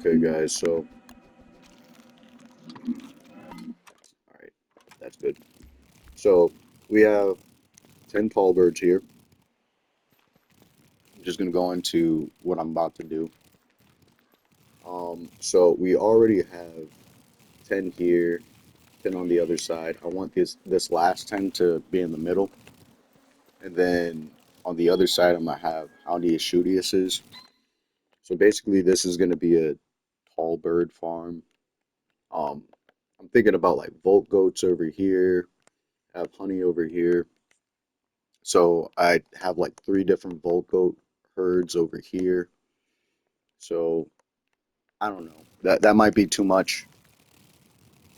Okay, guys, so, alright, that's good. So, we have 10 tall birds here. I'm just going to go into what I'm about to do. So we already have 10 here, 10 on the other side. I want this last 10 to be in the middle. And then on the other side, I'm going to have how many Ashudiuses. So basically, this is going to be a tall bird farm. Um, I'm thinking about like volt goats over here, have honey over here. So I have like three different volt goat herds over here. So I don't know. That might be too much.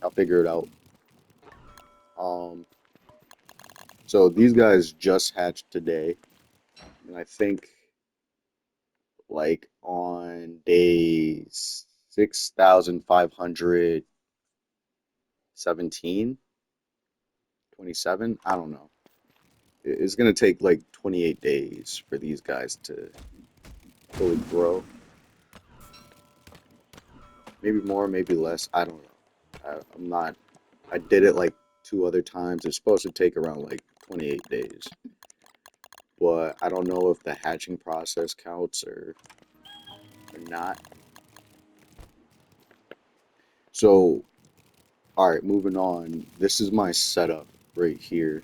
I'll figure it out. Um, so these guys just hatched today, and I think like on day 6,517, 27. I don't know. It's gonna take like 28 days for these guys to fully grow. Maybe more, maybe less. I don't know. I'm not. I did it like two other times. It's supposed to take around like 28 days. But I don't know if the hatching process counts or not. So, all right, moving on. This is my setup right here.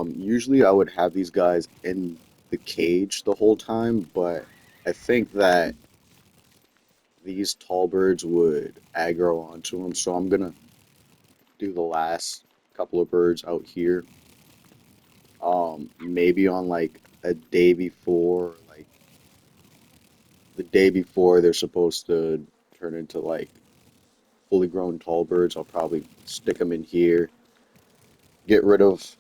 Usually I would have these guys in the cage the whole time, but I think that these tall birds would aggro onto them, so I'm gonna do the last couple of birds out here. Maybe on like a day before, like the day before they're supposed to turn into like fully grown tall birds, I'll probably stick them in here, get rid of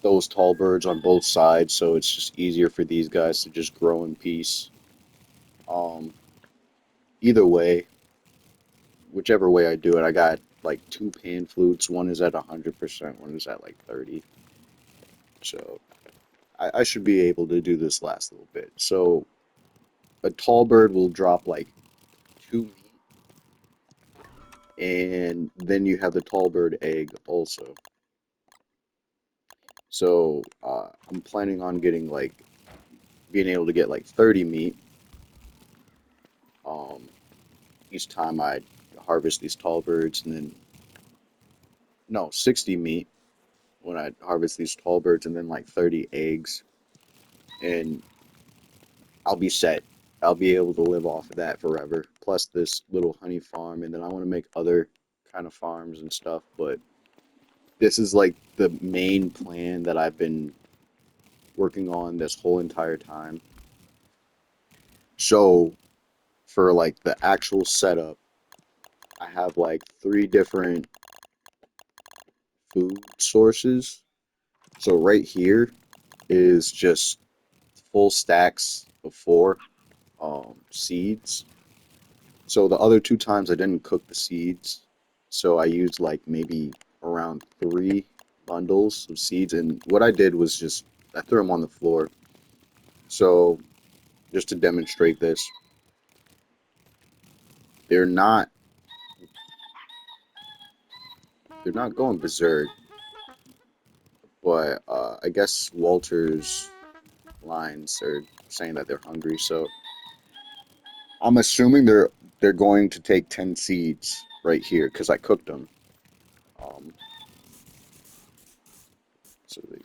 those tall birds on both sides, so it's just easier for these guys to just grow in peace. Um, Either way, whichever way I do it, I got like two pan flutes. One is at 100%, one is at like 30. So I should be able to do this last little bit. So a tall bird will drop like two meat, and then you have the tall bird egg also. So I'm planning on getting like being able to get like 30 meat um, each time I harvest these tall birds, and then no 60 meat when I harvest these tall birds, and then like 30 eggs, and I'll be set. I'll be able to live off of that forever. Plus this little honey farm, and then I want to make other kind of farms and stuff. But this is like the main plan that I've been working on this whole entire time. So for like the actual setup, I have like three different food sources. So right here is just full stacks of four seeds. So the other two times I didn't cook the seeds, so I used like maybe around three bundles of seeds, and what I did was just I threw them on the floor. So just to demonstrate this, they're not they're not going berserk, but I guess Walter's lines are saying that they're hungry, so I'm assuming they're going to take 10 seeds right here because I cooked them. Um, so they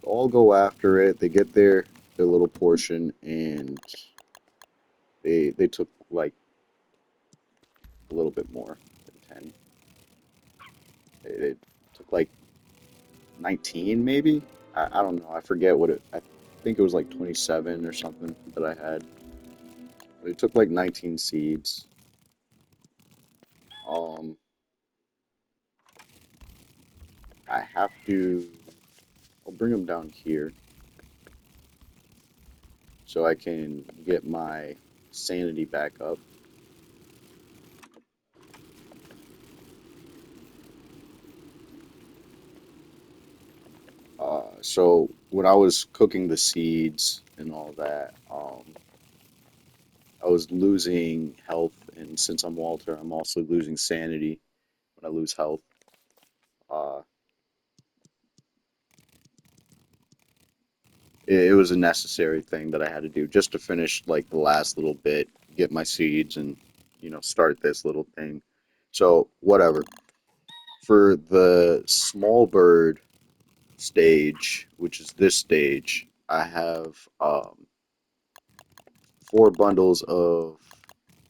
all go after it. They get their little portion, and they took like a little bit more than 10. They took like 19 maybe. I don't know. I forget what it. I think it was like 27 or something that I had. But it took like 19 seeds. Um, I have to. I'll bring them down here so I can get my sanity back up. So when I was cooking the seeds and all that, I was losing health, and since I'm Walter, I'm also losing sanity when I lose health. Uh, it was a necessary thing that I had to do just to finish like the last little bit, get my seeds, and start this little thing. So whatever. For the small bird stage, which is this stage, I have 4 bundles of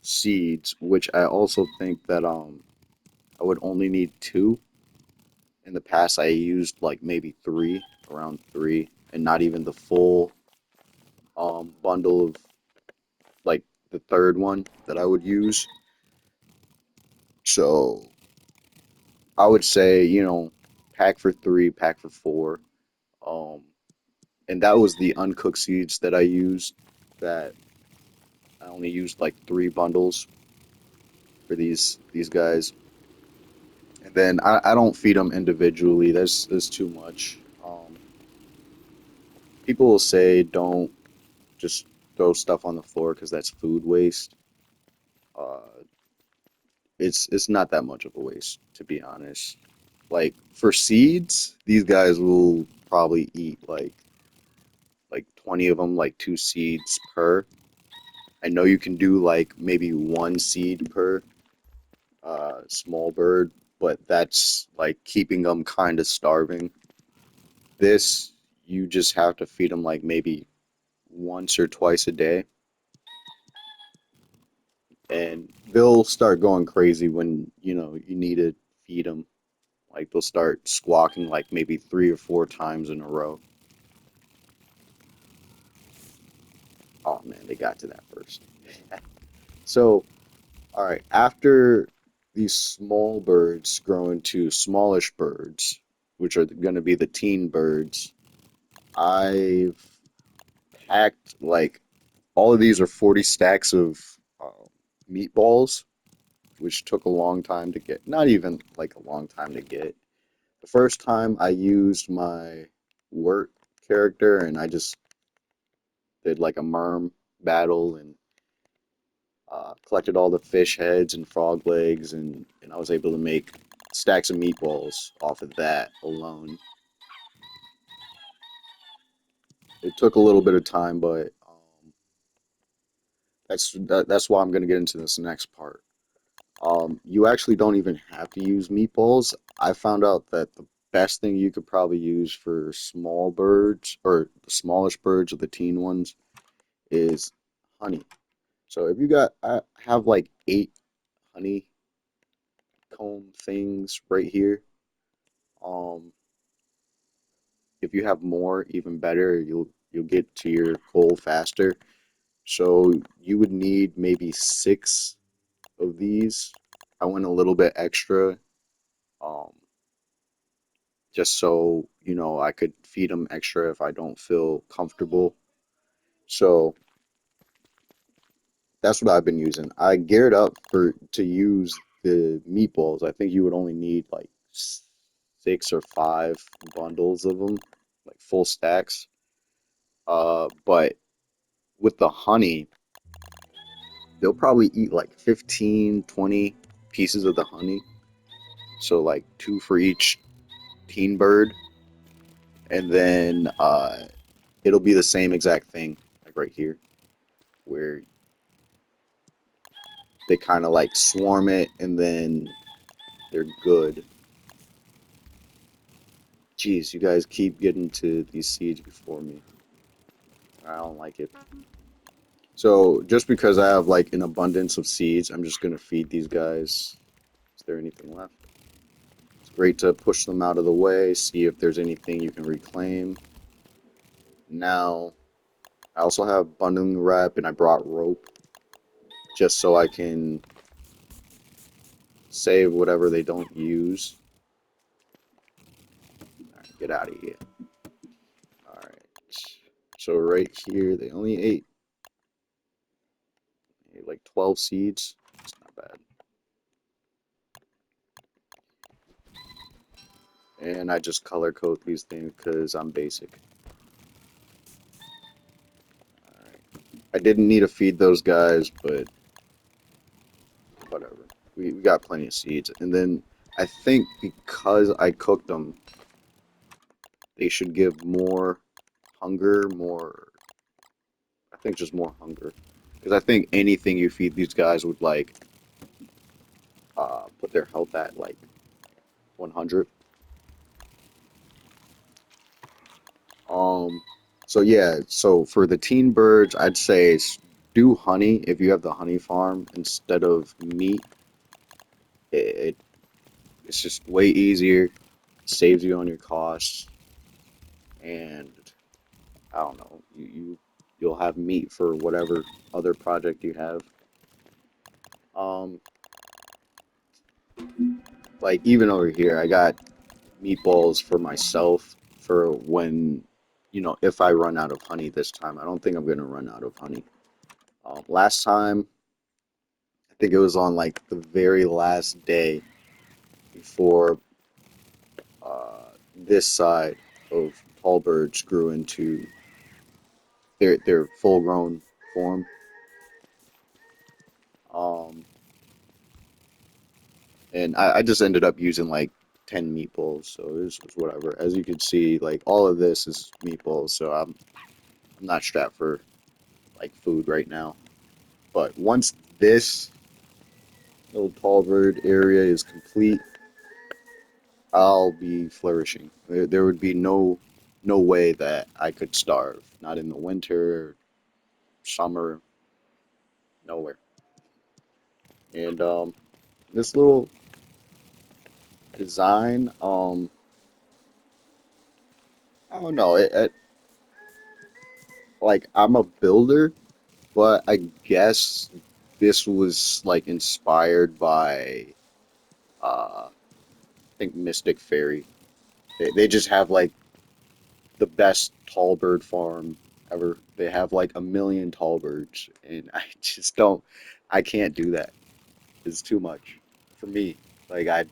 seeds, which I also think that I would only need 2. In the past, I used like maybe 3, around 3, and not even the full bundle of like the third one that I would use. So I would say, pack for 3, pack for 4. Um, and that was the uncooked seeds that I used. That I only used like 3 bundles for these guys. And then I don't feed them individually. There's too much. People will say don't just throw stuff on the floor because that's food waste. Uh, it's not that much of a waste, to be honest. Like for seeds, these guys will probably eat like 20 of them, like 2 seeds per. I know you can do like maybe 1 seed per small bird, but that's like keeping them kind of starving. This, you just have to feed them like maybe once or twice a day, and they'll start going crazy when you need to feed them. Like they'll start squawking like maybe 3 or 4 times in a row. Oh man, they got to that first. So, all right, after these small birds grow into smallish birds, which are going to be the teen birds, I've packed like all of these are 40 stacks of meatballs, which took a long time to get. Not even like a long time to get. The first time I used my work character and I just did like a merm battle and collected all the fish heads and frog legs, and I was able to make stacks of meatballs off of that alone. It took a little bit of time, but that's why I'm going to get into this next part. You actually don't even have to use meatballs. I found out that the best thing you could probably use for small birds, or the smallest birds or the teen ones, is honey. So if I have like 8 honeycomb things right here. Um, if you have more, even better. You'll get to your goal faster. So you would need maybe 6 of these. I went a little bit extra, um, just so I could feed them extra if I don't feel comfortable. So that's what I've been using. I geared up for to use the meatballs. I think you would only need like 6 or 5 bundles of them, like full stacks. But with the honey, they'll probably eat like 15, 20 pieces of the honey. So like 2 for each teen bird, and then it'll be the same exact thing, like right here, where they kind of like swarm it, and then they're good. Jeez, you guys keep getting to these seeds before me. I don't like it. So just because I have like an abundance of seeds, I'm just gonna feed these guys. Is there anything left? It's great to push them out of the way, see if there's anything you can reclaim. Now, I also have bundling wrap and I brought rope just so I can save whatever they don't use. Alright, get out of here. Alright. So right here, they only ate like 12 seeds. It's not bad. And I just color code these things because I'm basic. Alright. I didn't need to feed those guys, but whatever. We got plenty of seeds. And then I think because I cooked them, they should give more hunger, more, I think just more hunger. Because I think anything you feed these guys would like put their health at like 100. Um, so yeah, so for the teen birds, I'd say do honey if you have the honey farm instead of meat. It, it's just way easier, saves you on your costs, and I don't know, you'll have meat for whatever other project you have. Um, like even over here, I got meatballs for myself for when, if I run out of honey this time. I don't think I'm gonna run out of honey. Last time, I think it was on like the very last day before this side of Tallbirds grew into their full grown form. Um, and I just ended up using like 10 meatballs, so it was whatever. As you can see, like all of this is meatballs, so I'm not strapped for like food right now. But once this little Tallbird area is complete, I'll be flourishing. There would be no way that I could starve. Not in the winter, summer, nowhere. And this little design, I don't know. Like I'm a builder, but I guess this was like inspired by I think Mystic Fairy. They just have like the best tall bird farm ever. They have like a million tall birds, and I just don't. I can't do that. It's too much for me. Like I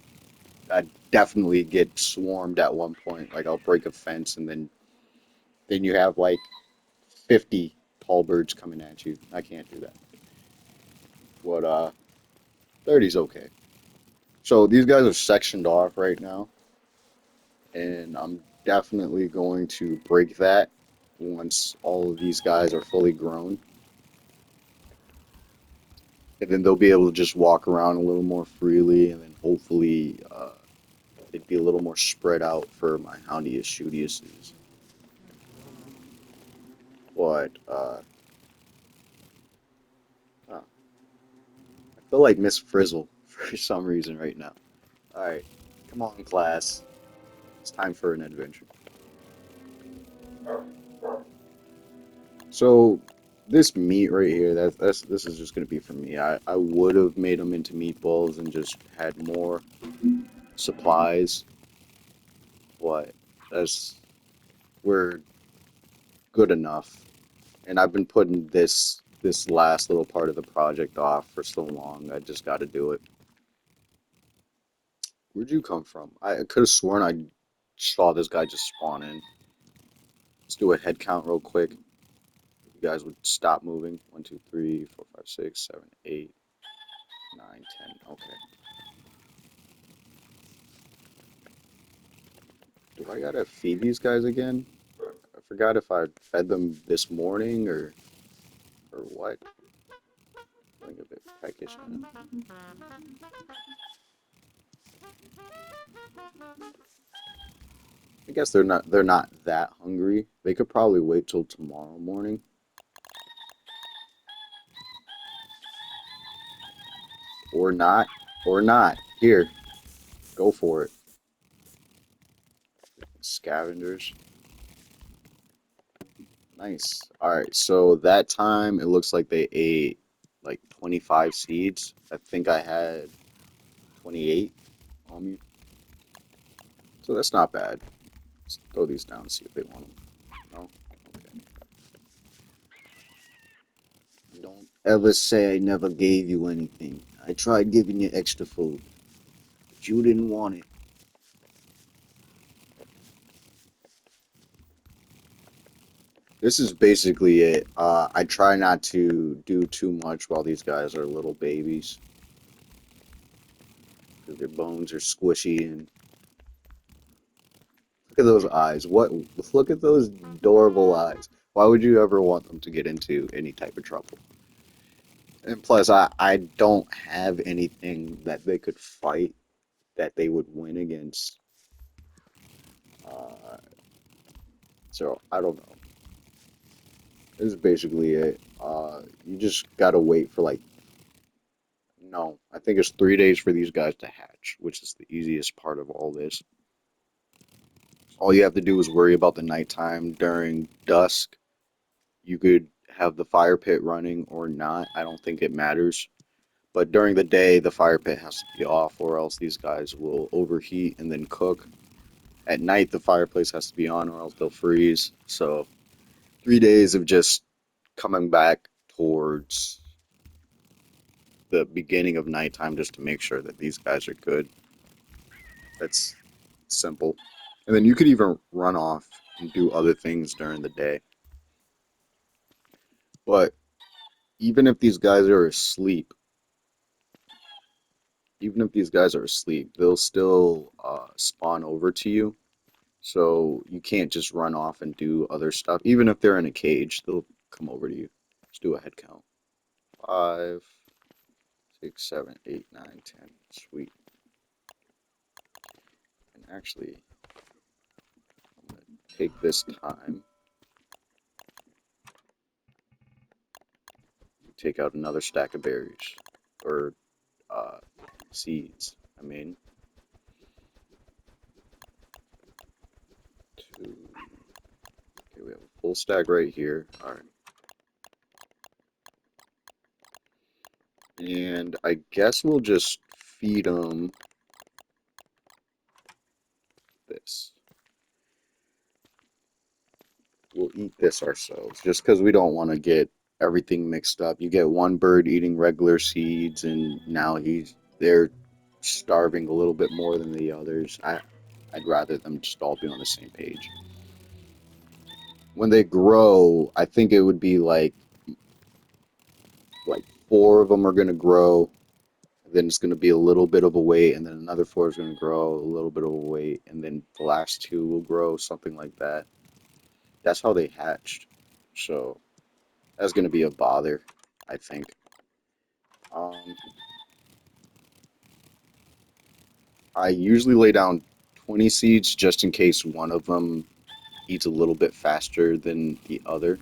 definitely get swarmed at one point. Like I'll break a fence, and then you have like 50 tall birds coming at you. I can't do that. But 30's okay. So these guys are sectioned off right now, and I'm definitely going to break that once all of these guys are fully grown. And then they'll be able to just walk around a little more freely, and then hopefully it'd be a little more spread out for my Houndius Shootiuses. But I feel like Ms.Frizzle for some reason right now. All right, come on, class. It's time for an adventure. So this meat right here, this is just gonna be for me. I would have made them into meatballs and just had more supplies, but that's we're good enough. And I've been putting this last little part of the project off for so long. I just got to do it. Where'd you come from? I could have sworn I saw this guy just spawn in. Let's do a head count real quick. You guys would stop moving. 1, 2, 3, 4, 5, 6, 7, 8, 9, 10. Okay. Do I gotta feed these guys again? I forgot if I fed them this morning or what. Feeling a bit peckish. I guess they're not that hungry. They could probably wait till tomorrow morning. Or not. Or not. Here, go for it. Scavengers. Nice. Alright, so that time it looks like they ate like 25 seeds. I think I had 28 on me. So that's not bad. Let's throw these down and see if they want them. No? Okay. Don't ever say I never gave you anything. I tried giving you extra food, but you didn't want it. This is basically it. I try not to do too much while these guys are little babies because their bones are squishy and look at those eyes. What? Look at those adorable eyes. Why would you ever want them to get into any type of trouble? And plus, I don't have anything that they could fight that they would win against. Uh, so I don't know. This is basically it. You just gotta wait for like no, I think it's 3 days for these guys to hatch, which is the easiest part of all this. All you have to do is worry about the nighttime during dusk. You could have the fire pit running or not. I don't think it matters. But during the day, the fire pit has to be off, or else these guys will overheat and then cook. At night, the fireplace has to be on, or else they'll freeze. So, 3 days of just coming back towards the beginning of nighttime just to make sure that these guys are good. That's simple. And then you could even run off and do other things during the day. But even if these guys are asleep, even if these guys are asleep, they'll still spawn over to you. So you can't just run off and do other stuff. Even if they're in a cage, they'll come over to you. Let's do a head count. 5, 6, 7, 8, 9, 10. Sweet. And actually, I'm going to take this time, take out another stack of berries. Or uh, seeds. I mean, 2. Okay, we have a full stack right here. All right. And I guess we'll just feed them this. We'll eat this ourselves just because we don't want to get everything mixed up. You get one bird eating regular seeds, and now they're starving a little bit more than the others. I'd rather them just all be on the same page. When they grow, I think it would be like 4 of them are gonna grow, then it's gonna be a little bit of a wait, and then another 4 is gonna grow a little bit of a wait, and then the last 2 will grow, something like that. That's how they hatched. So that's gonna be a bother, I think. Um, I usually lay down 20 seeds just in case one of them eats a little bit faster than the other.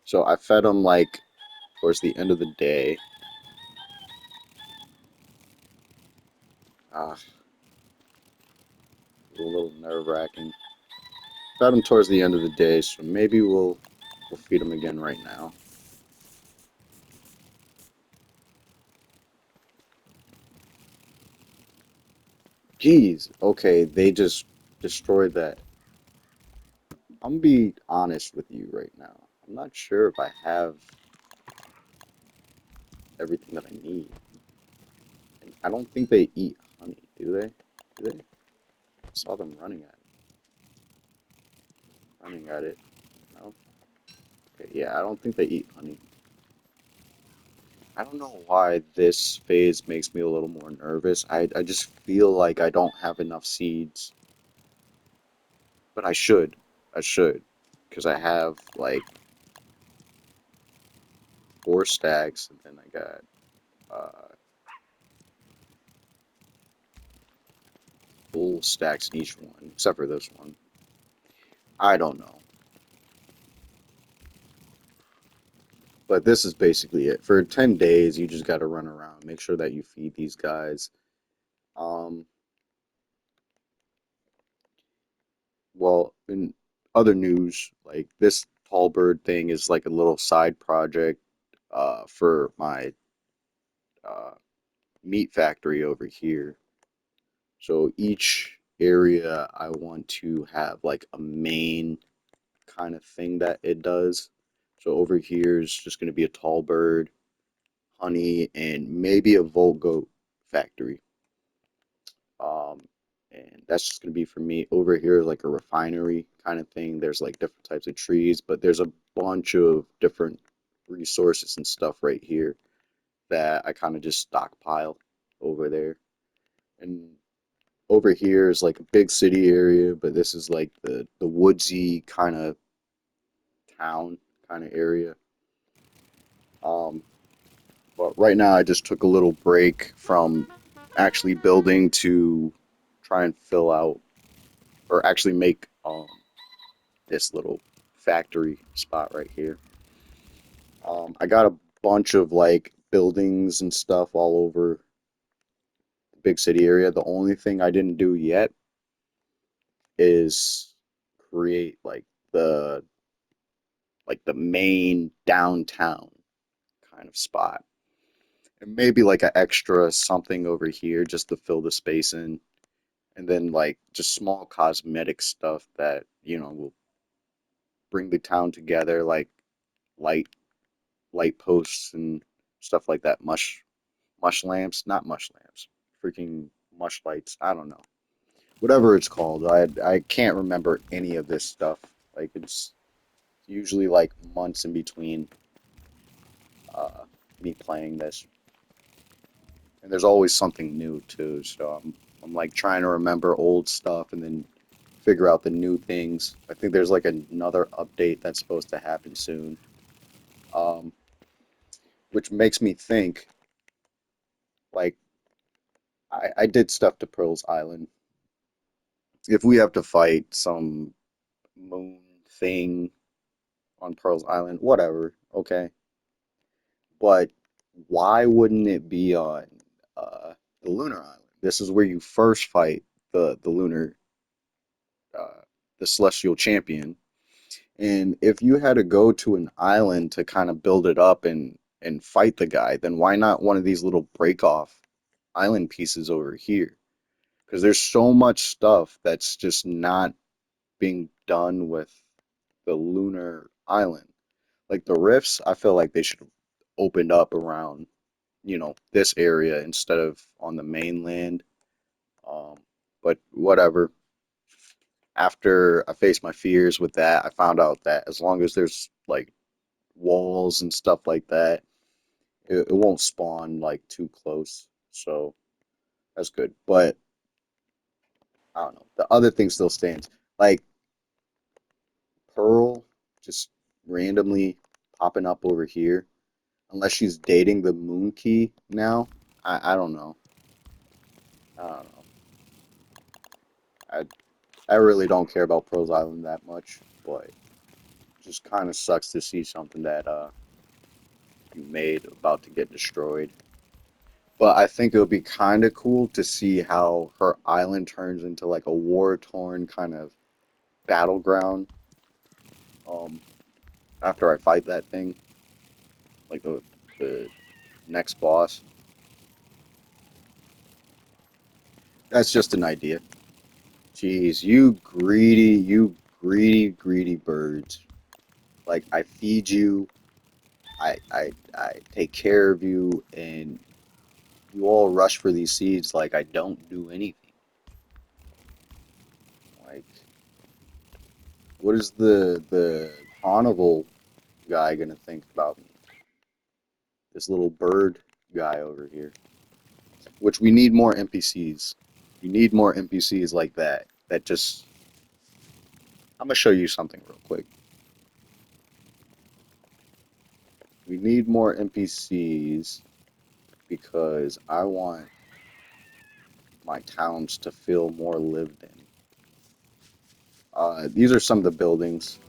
So I fed them like towards the end of the day. Ah, a little nerve-wracking. Fed them towards the end of the day, so maybe we'll feed them again right now. Jeez, okay, they just destroyed that. I'm gonna be honest with you right now. I'm not sure if I have everything that I need. And I don't think they eat honey, do they? Do they? I saw them running at it. No? Okay, yeah, I don't think they eat honey. I don't know why this phase makes me a little more nervous. I just feel like I don't have enough seeds, but I should. I should, because I have like 4 stacks, and then I got full stacks in each one, except for this one. I don't know. But this is basically it. For 10 days, you just got to run around, make sure that you feed these guys. Um, well, in other news, like this Tallbird thing is like a little side project for my uh, meat factory over here. So each area I want to have like a main kind of thing that it does. So over here is just going to be a Tallbird, honey, and maybe a Volt Goat factory. Um, and that's just gonna be for me. Over here, like a refinery kind of thing. There's like different types of trees, but there's a bunch of different resources and stuff right here that I kind of just stockpile over there. And over here is like a big city area, but this is like the woodsy kind of town kind of area. Um, but right now I just took a little break from actually building to try and fill out or actually make this little factory spot right here. I got a bunch of like buildings and stuff all over the big city area. The only thing I didn't do yet is create the the main downtown kind of spot. And maybe like an extra something over here just to fill the space in. And then like just small cosmetic stuff that, will bring the town together, like light light posts and stuff like that. Mush lamps, not mush lamps. Freaking mush lights. I don't know. Whatever it's called. I can't remember any of this stuff. Like it's usually like months in between uh me playing this. And there's always something new too. So I'm like trying to remember old stuff and then figure out the new things. I think there's like another update that's supposed to happen soon. Um, which makes me think like I did stuff to Pearl's Island. If we have to fight some moon thing on Pearl's Island, whatever, okay. But why wouldn't it be on the Lunar Island? This is where you first fight the lunar uh, the celestial champion. And if you had to go to an island to kind of build it up and fight the guy, then why not one of these little break off island pieces over here? Because there's so much stuff that's just not being done with the lunar island. Like the rifts, I feel like they should have opened up around, this area instead of on the mainland. Um, but whatever. After I faced my fears with that, I found out that as long as there's like walls and stuff like that, it won't spawn like too close. So that's good. But I don't know. The other thing still stands. Like Pearl just randomly popping up over here. Unless she's dating the Moon Key now. I don't know. I don't know. I I really don't care about Pearl's Island that much, but it just kind of sucks to see something that you made about to get destroyed. But I think it would be kind of cool to see how her island turns into like a war-torn kind of battleground um, after I fight that thing, like the next boss. That's just an idea. Jeez, you greedy birds. Like I feed you, I take care of you, and you all rush for these seeds like I don't do anything. Like, what is the carnival guy gonna think about me? This little bird guy over here. Which we need more NPCs. You need more NPCs like that. That just I'm gonna show you something real quick. We need more NPCs because I want my towns to feel more lived in. These are some of the buildings.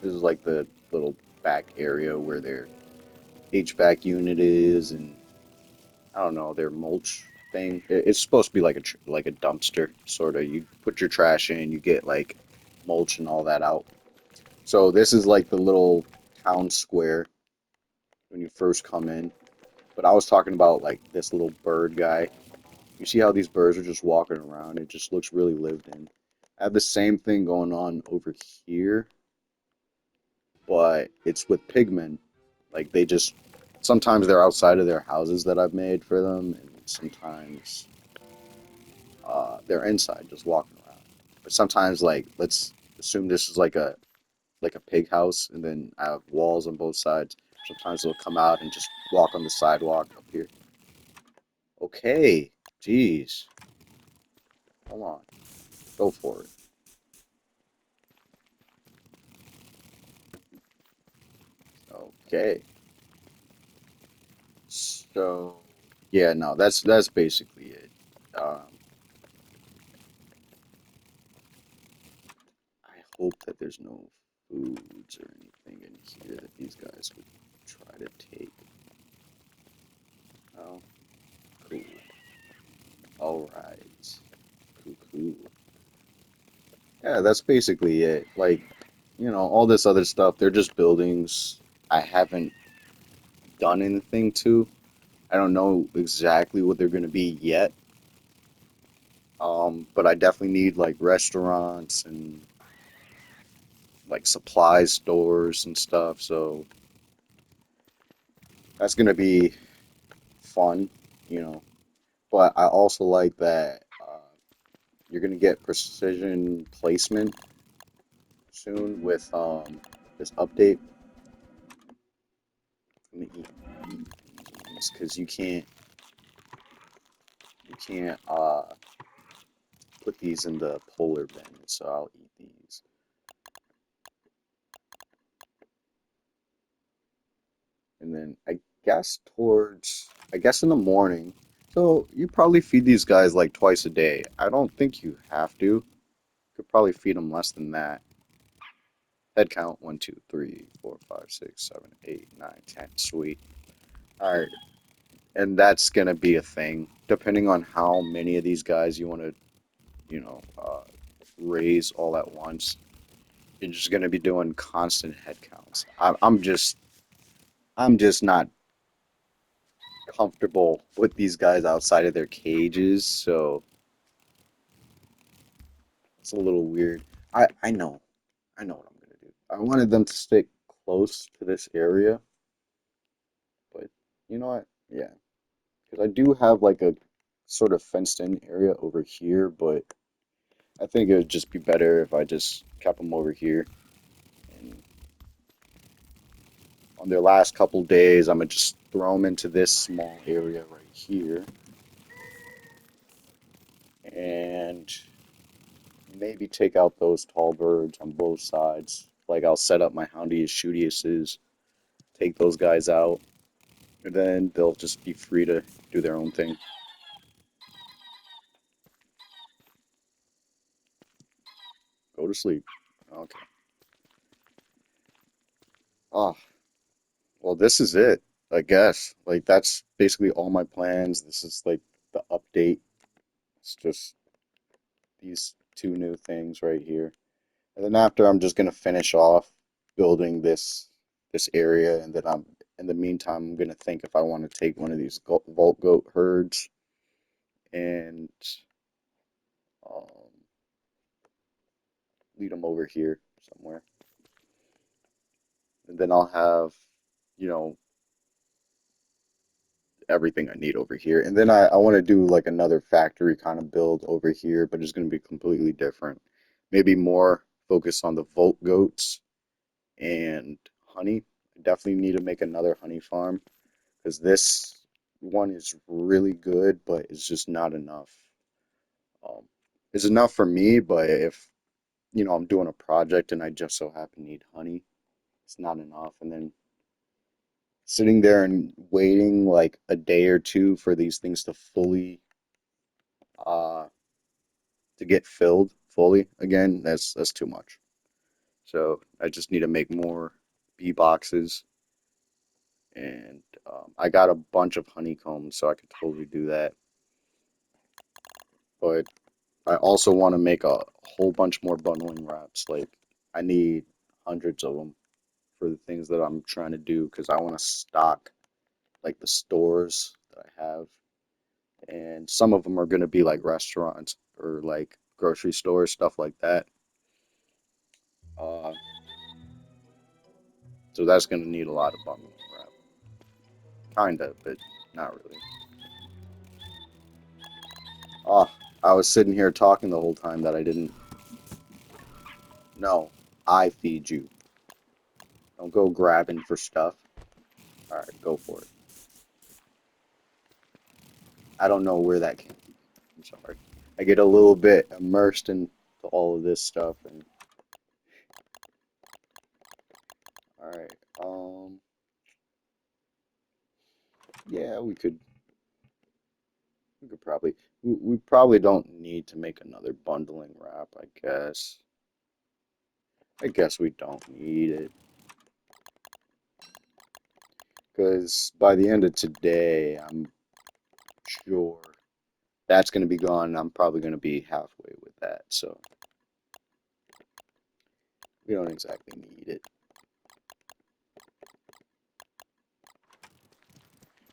This is like the little back area where their HVAC unit is, and I don't know their mulch thing. It's supposed to be like a dumpster sort of. You put your trash in, you get like mulch and all that out. So this is like the little town square when you first come in. But I was talking about like this little bird guy. You see how these birds are just walking around? It just looks really lived in. I have the same thing going on over here, but it's with pigmen. Like they just sometimes they're outside of their houses that I've made for them, and sometimes they're inside just walking around. But sometimes, like, let's assume this is like a pig house, and then I have walls on both sides. Sometimes they'll come out and just walk on the sidewalk up here. Okay, jeez, hold on, go for it. Okay, so yeah, no, that's basically it. Um, I hope that there's no foods or anything in here that these guys would try to take. Oh, cool. All right. Cool, cool. Yeah, that's basically it. Like, all this other stuff, they're just buildings I haven't done anything to. I don't know exactly what they're going to be yet. But I definitely need like restaurants and like supply stores and stuff. So that's going to be fun, you know. But I also like that you're going to get precision placement soon with this update. Let me eat these because you can't put these in the polar bin, so I'll eat these. And then I guess in the morning. So you probably feed these guys like twice a day. I don't think you have to. You could probably feed them less than that. Head count 1, 2, 3, 4, 5, 6, 7, 8, 9, 10. Sweet. All right. And that's gonna be a thing, depending on how many of these guys you want to, you know, uh, raise all at once. You're just gonna be doing constant head counts. I'm just not comfortable with these guys outside of their cages, so it's a little weird. I know what I'm gonna do. I wanted them to stick close to this area, but you know what? Yeah, because I do have like a sort of fenced in area over here, but I think it would just be better if I just kept them over here. And on their last couple days, I'm gonna just throw them into this small area right here, and maybe take out those tall birds on both sides. Like I'll set up my houndiest, shootiesses, take those guys out, and then they'll just be free to do their own thing. Go to sleep. Okay. Ah, well, this is it, I guess. Like that's basically all my plans. This is like the update. It's just these two new things right here. And then after I'm just gonna finish off building this area, and then I'm in the meantime I'm gonna think if I want to take one of these vault goat herds and um, lead them over here somewhere, and then I'll have you know everything I need over here. And then I want to do like another factory kind of build over here, but it's gonna be completely different. Maybe more focused on the vault goats and honey. I definitely need to make another honey farm because this one is really good, but it's just not enough. Um, it's enough for me, but if I'm doing a project and I just so happen to need honey, it's not enough. And then sitting there and waiting like a day or two for these things to fully uh to get filled fully again, that's too much. So I just need to make more bee boxes, and I got a bunch of honeycombs, so I could totally do that. But I also want to make a whole bunch more bundling wraps. Like I need hundreds of them for the things that I'm trying to do because I want to stock like the stores that I have, and some of them are going to be like restaurants or like grocery stores, stuff like that. Uh, so that's going to need a lot of bundling wrap, kind of, but not really. Ah, I was sitting here talking the whole time that I didn't. No, I feed you. Don't go grabbing for stuff. All right, go for it. I don't know where that came from. I'm sorry. I get a little bit immersed into all of this stuff, and all right. Yeah, we could probably we probably don't need to make another bundling wrap, I guess. I guess we don't need it because by the end of today, I'm sure that's going to be gone. And I'm probably going to be halfway with that, so we don't exactly need it.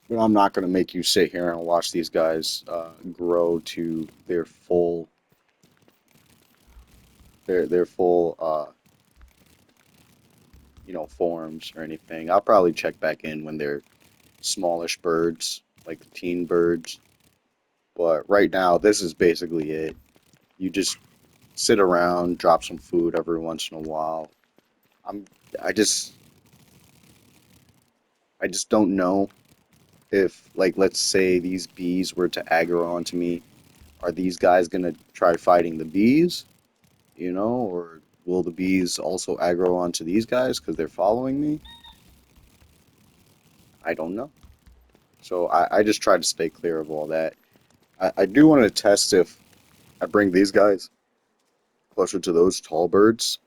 But I'm not going to make you sit here and watch these guys grow to their full forms or anything. I'll probably check back in when they're smallish birds, like the teen birds. But right now, this is basically it. You just sit around, drop some food every once in a while. I'm I just I just don't know if, like, let's say these bees were to aggro onto me, are these guys gonna try fighting the bees, or will the bees also aggro onto these guys because they're following me? I don't know. So I just try to stay clear of all that. I do want to test if I bring these guys closer to those tall birds.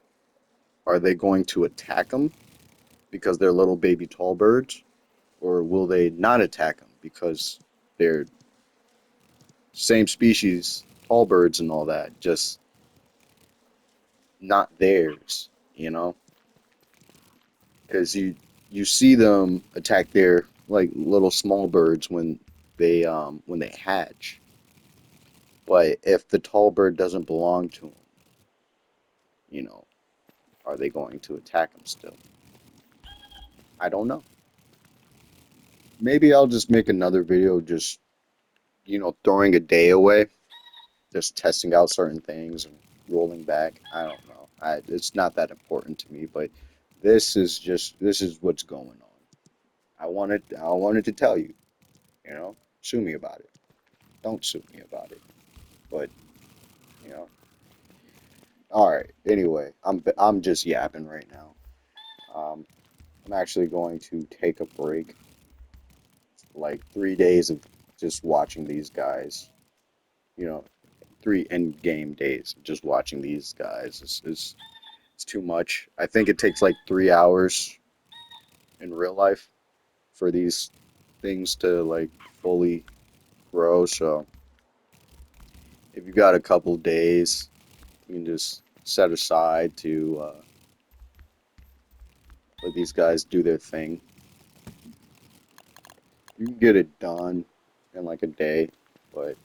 Are they going to attack them because they're little baby tall birds? Or will they not attack them because they're same species, tall birds and all that, just not theirs, you know? Because you see them attack their like little small birds when they hatch. But if the tall bird doesn't belong to them, you know, are they going to attack them still? I don't know. Maybe I'll just make another video just, throwing a day away, just testing out certain things and rolling back. I don't know. It's not that important to me, but this is what's going on. I wanted to tell you, sue me about it. Don't sue me about it. But, you know, all right. Anyway, I'm just yapping right now. I'm actually going to take a break, like 3 days of just watching these guys. You know, 3 end game days of just watching these guys is it's too much. I think it takes like 3 hours in real life for these things to like fully grow. So if you got a couple days, you can just set aside to let these guys do their thing. You can get it done in like a day, but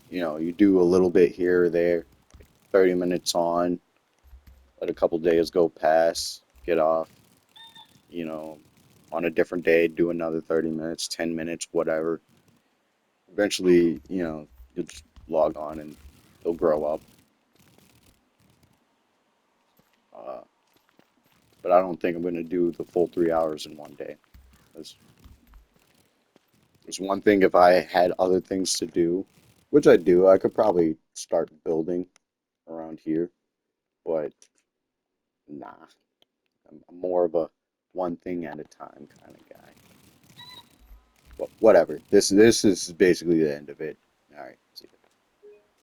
you do a little bit here or there, 30 minutes on, let a couple days go past, get off, you know, on a different day, do another 30 minutes, 10 minutes, whatever. Eventually, you'll just log on and they'll grow up. Uh, but I don't think I'm going to do the full 3 hours in one day. There's, there's one thing if I had other things to do, which I do, I could probably start building around here, but nah, I'm more of a one thing at a time kind of guy. But whatever. This is basically the end of it. All right. See ya.